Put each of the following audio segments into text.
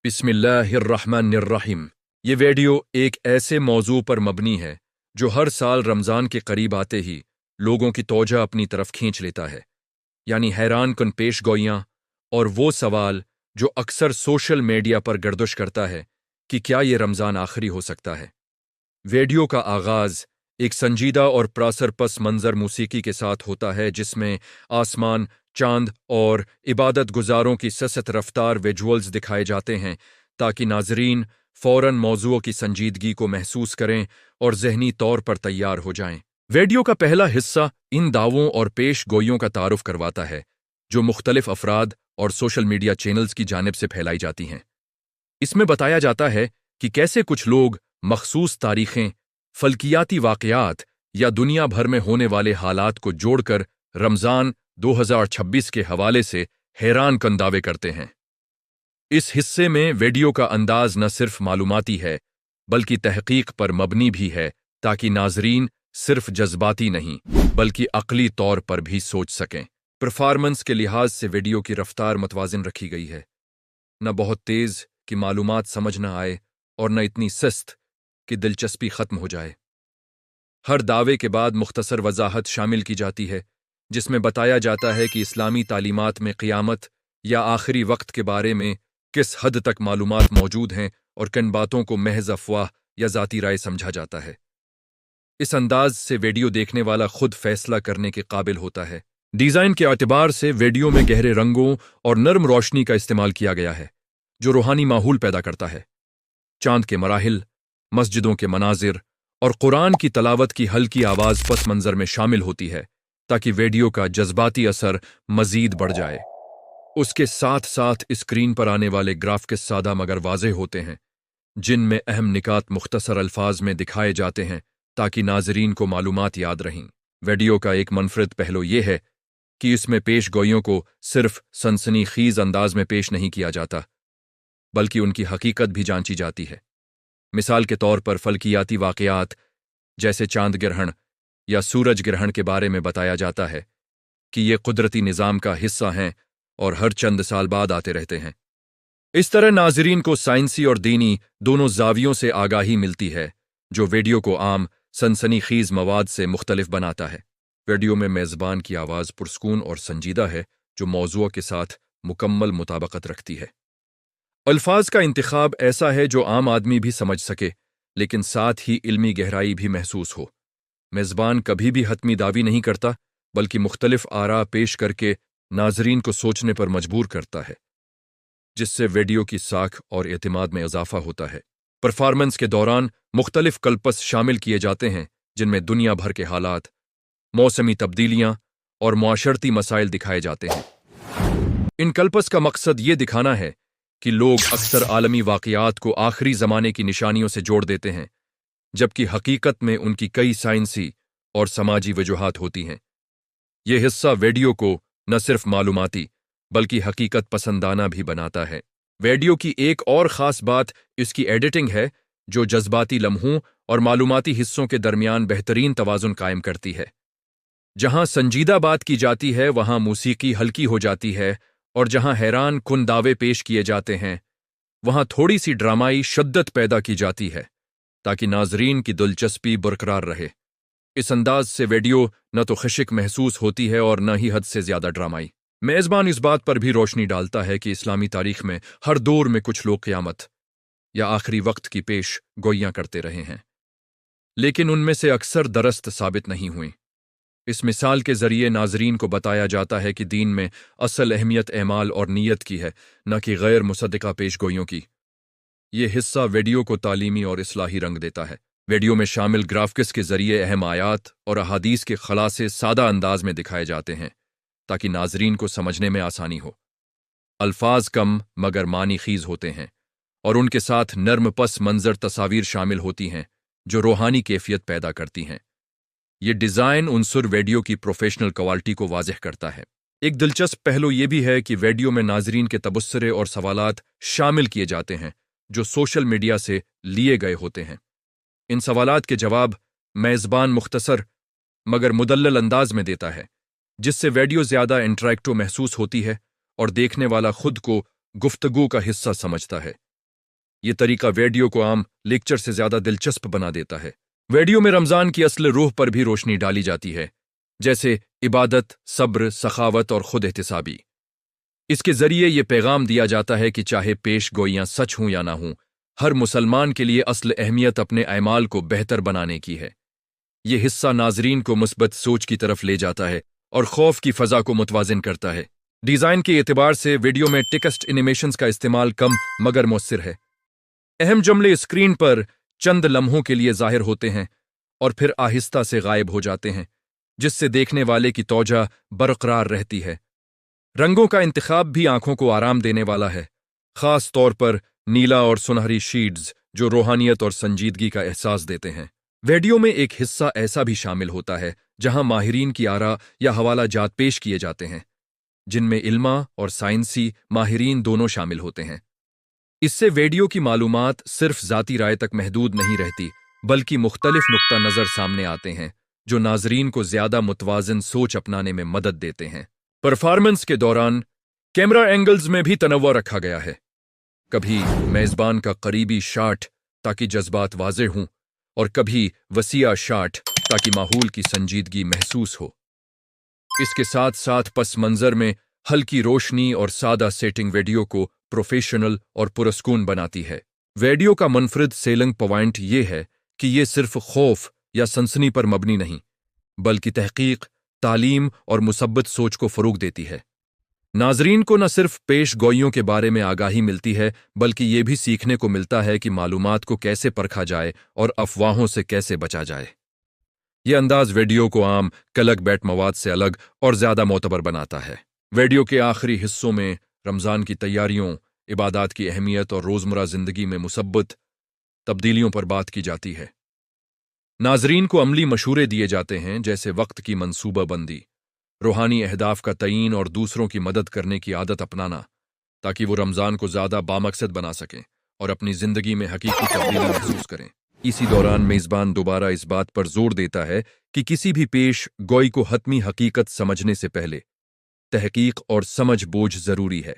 बिस्मिल्लाहिर्रहमानिर्रहीम। ये वीडियो एक ऐसे मौजू पर मबनी है जो हर साल रमज़ान के करीब आते ही लोगों की तवज्जो अपनी तरफ खींच लेता है, यानी हैरान कन पेश गोइयाँ और वो सवाल जो अक्सर सोशल मीडिया पर गर्दिश करता है कि क्या ये रमज़ान आखिरी हो सकता है। वीडियो का आगाज़ एक संजीदा और प्रासर पस मंज़र मौसीकी के साथ होता है, जिसमें आसमान, चांद और इबादत गुजारों की सस्त रफ्तार विजुअल्स दिखाए जाते हैं ताकि नाजरीन फ़ौरन मौज़ूओं की संजीदगी को महसूस करें और ज़हनी तौर पर तैयार हो जाएं। वीडियो का पहला हिस्सा इन दावों और पेश गोइयों का तारुफ करवाता है जो मुख्तलिफ अफराद और सोशल मीडिया चैनल्स की जानिब से फैलाई जाती हैं। इसमें बताया जाता है कि कैसे कुछ लोग मखसूस तारीखें, फल्कियाती वाक़यात या दुनिया भर में होने वाले हालात को जोड़कर रमज़ान 2026 के हवाले से हैरान कन दावे करते हैं। इस हिस्से में वीडियो का अंदाज न सिर्फ मालूमाती है बल्कि तहकीक पर मबनी भी है, ताकि नाजरीन सिर्फ जज्बाती नहीं बल्कि अक़ली तौर पर भी सोच सकें। परफॉर्मेंस के लिहाज से वीडियो की रफ्तार मतवाज़िन रखी गई है, न बहुत तेज़ कि मालूमात समझ न आए और न इतनी सस्त कि दिलचस्पी खत्म हो जाए। हर दावे के बाद मुख्तसर वजाहत शामिल की जाती है जिसमें बताया जाता है कि इस्लामी तालीमात में क़ियामत या आखिरी वक्त के बारे में किस हद तक मालूमात मौजूद हैं और किन बातों को महज अफवाह या ज़ाती राय समझा जाता है। इस अंदाज से वीडियो देखने वाला खुद फैसला करने के काबिल होता है। डिज़ाइन के एतबार से वीडियो में गहरे रंगों और नर्म रोशनी का इस्तेमाल किया गया है जो रूहानी माहौल पैदा करता है। चांद के मराहिल, मस्जिदों के मनाजिर और कुरान की तलावत की हल्की आवाज़ पस मंज़र में शामिल होती है ताकि वीडियो का जज्बाती असर मज़ीद बढ़ जाए। उसके साथ साथ स्क्रीन पर आने वाले ग्राफिक्स सादा मगर वाज़ेह होते हैं, जिनमें अहम निकात मुख्तसर अल्फाज में दिखाए जाते हैं ताकि नाजरीन को मालूमात याद रहें। वीडियो का एक मुनफरिद पहलू ये है कि इसमें पेश गोइयों को सिर्फ सनसनीखेज़ अंदाज में पेश नहीं किया जाता बल्कि उनकी हकीकत भी जांची जाती है। मिसाल के तौर पर फल्कियाती वाक़यात जैसे चांद ग्रहण या सूरज ग्रहण के बारे में बताया जाता है कि ये कुदरती निज़ाम का हिस्सा हैं और हर चंद साल बाद आते रहते हैं। इस तरह नाजरीन को साइंसी और दीनी दोनों ज़ावियों से आगाही मिलती है जो वीडियो को आम सनसनीखेज़ मवाद से मुख्तलिफ बनाता है। वीडियो में मेज़बान की आवाज़ पुरस्कून और संजीदा है जो मौज़ूअ के साथ मुकम्मल मुताबकत रखती है। अल्फाज का इंतखाब ऐसा है जो आम आदमी भी समझ सके लेकिन साथ ही इल्मी गहराई भी महसूस हो। मेज़बान कभी भी हतमी दावी नहीं करता बल्कि मुख्तलिफ आरा पेश करके नाजरीन को सोचने पर मजबूर करता है, जिससे वीडियो की साख और एतमाद में इजाफा होता है। परफॉर्मेंस के दौरान मुख्तलिफ कल्पस शामिल किए जाते हैं जिनमें दुनिया भर के हालात, मौसमी तब्दीलियां और मुआशरती मसाइल दिखाए जाते हैं। इन कल्पस का मकसद ये दिखाना है कि लोग अक्सर आलमी वाक़यात को आखिरी ज़माने की निशानियों से जोड़ देते हैं, जबकि हकीकत में उनकी कई साइंसी और समाजी वजूहात होती हैं। यह हिस्सा वीडियो को न सिर्फ मालूमाती बल्कि हकीकत पसंदाना भी बनाता है। वीडियो की एक और ख़ास बात इसकी एडिटिंग है जो जज्बाती लम्हों और मालूमाती हिस्सों के दरमियान बेहतरीन तवाज़ुन कायम करती है। जहां संजीदा बात की जाती है वहां मौसीकी हल्की हो जाती है और जहां हैरान कुन दावे पेश किए जाते हैं वहां थोड़ी सी ड्रामाई शिद्दत पैदा की जाती है ताकि नाजरीन की दिलचस्पी बरकरार रहे। इस अंदाज से वीडियो न तो खशिक महसूस होती है और न ही हद से ज्यादा ड्रामाई। मेज़बान इस बात पर भी रोशनी डालता है कि इस्लामी तारीख में हर दौर में कुछ लोग क़यामत या आखिरी वक्त की पेश गोइयां करते रहे हैं, लेकिन उनमें से अक्सर दरस्त साबित नहीं हुई। इस मिसाल के ज़रिए नाजरीन को बताया जाता है कि दीन में असल अहमियत एमाल और नीयत की है, न कि गैर मुसद्दिक़ा पेश गोइयों की। ये हिस्सा वीडियो को तालीमी और इस्लाही रंग देता है। वीडियो में शामिल ग्राफिक्स के ज़रिए अहम आयात और अहादीस के खलासे सादा अंदाज में दिखाए जाते हैं ताकि नाजरीन को समझने में आसानी हो। अल्फाज कम मगर मानी खीज होते हैं और उनके साथ नर्म पस मंज़र तस्वीर शामिल होती हैं जो रूहानी कैफियत पैदा करती हैं। ये डिज़ाइन उनसुर वीडियो की प्रोफेशनल क्वालिटी को वाज़ेह करता है। एक दिलचस्प पहलू ये भी है कि वीडियो में नाजरीन के तबसरे और सवालात शामिल किए जाते हैं जो सोशल मीडिया से लिए गए होते हैं। इन सवालात के जवाब मेज़बान मुख्तसर मगर मुदल्लल अंदाज में देता है, जिससे वीडियो ज़्यादा इंटरैक्टिव महसूस होती है और देखने वाला खुद को गुफ्तगू का हिस्सा समझता है। ये तरीका वीडियो को आम लेक्चर से ज्यादा दिलचस्प बना देता है। वीडियो में रमजान की असल रूह पर भी रोशनी डाली जाती है, जैसे इबादत, सब्र, सखावत और खुद एहतिसाबी। इसके जरिए ये पैगाम दिया जाता है कि चाहे पेश गोइयां सच हों या ना हों, हर मुसलमान के लिए असल अहमियत अपने अमाल को बेहतर बनाने की है। ये हिस्सा नाजरीन को मुस्बत सोच की तरफ ले जाता है और खौफ की फजा को मुतवाजिन करता है। डिज़ाइन के एतबार से वीडियो में टेक्स्ट एनिमेशंस का इस्तेमाल कम मगर मौसर है। अहम जुमले स्क्रीन पर चंद लम्हों के लिए जाहिर होते हैं और फिर आहिस्ता से गायब हो जाते हैं, जिससे देखने वाले की तौजा बरकरार रहती है। रंगों का इंतखाब भी आंखों को आराम देने वाला है, खास तौर पर नीला और सुनहरी शीड्स जो रूहानियत और संजीदगी का एहसास देते हैं। वीडियो में एक हिस्सा ऐसा भी शामिल होता है जहां माहिरीन की आरा या हवाला जात पेश किए जाते हैं, जिनमें इल्मा और साइंसी माहिरीन दोनों शामिल होते हैं। इससे वीडियो की मालूमात सिर्फ ज़ाती राय तक महदूद नहीं रहती, बल्कि मुख्तलिफ नुक्ता नज़र सामने आते हैं जो नाजरीन को ज़्यादा मुतवाज़िन सोच अपनाने में मदद देते हैं। परफॉर्मेंस के दौरान कैमरा एंगल्स में भी तनव्वुआ रखा गया है। कभी मेज़बान का करीबी शाट ताकि जज्बात वाज़ेह हों, और कभी वसीआ शाट ताकि माहौल की संजीदगी महसूस हो। इसके साथ साथ पस मंज़र में हल्की रोशनी और सादा सेटिंग वीडियो को प्रोफेशनल और पुरस्कून बनाती है। वीडियो का मुनफरिद सेलिंग पॉइंट ये है कि ये सिर्फ खौफ या सनसनी पर मबनी नहीं, बल्कि तहकीक, तालीम और मुसब्बत सोच को फ़रोग़ देती है। नाजरीन को न सिर्फ पेश गोइयों के बारे में आगाही मिलती है, बल्कि ये भी सीखने को मिलता है कि मालूमात को कैसे परखा जाए और अफवाहों से कैसे बचा जाए। यह अंदाज वीडियो को आम कलक बैट मवाद से अलग और ज़्यादा मोतबर बनाता है। वीडियो के आखिरी हिस्सों में रमज़ान की तैयारियों, इबादत की अहमियत और रोज़मर्रा ज़िंदगी में मुसब्बत तब्दीलियों पर बात की जाती है। नाजरीन को अमली मशूरे दिए जाते हैं, जैसे वक्त की मंसूबा बंदी, रूहानी अहदाफ का तयीन और दूसरों की मदद करने की आदत अपनाना, ताकि वो रमज़ान को ज़्यादा बामकसद बना सकें और अपनी ज़िंदगी में हकीकी तब्दीली महसूस करें। इसी दौरान मेज़बान दोबारा इस बात पर जोर देता है कि किसी भी पेश गोई को हतमी हकीकत समझने से पहले तहकीक और समझ बोझ ज़रूरी है,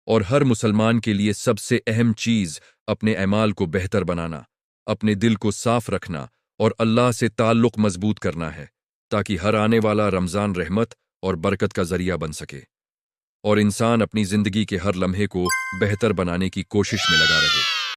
और हर मुसलमान के लिए सबसे अहम चीज़ अपने अमाल को बेहतर बनाना, अपने दिल को साफ रखना और अल्लाह से ताल्लुक़ मजबूत करना है, ताकि हर आने वाला रमज़ान रहमत और बरकत का ज़रिया बन सके और इंसान अपनी ज़िंदगी के हर लम्हे को बेहतर बनाने की कोशिश में लगा रहे।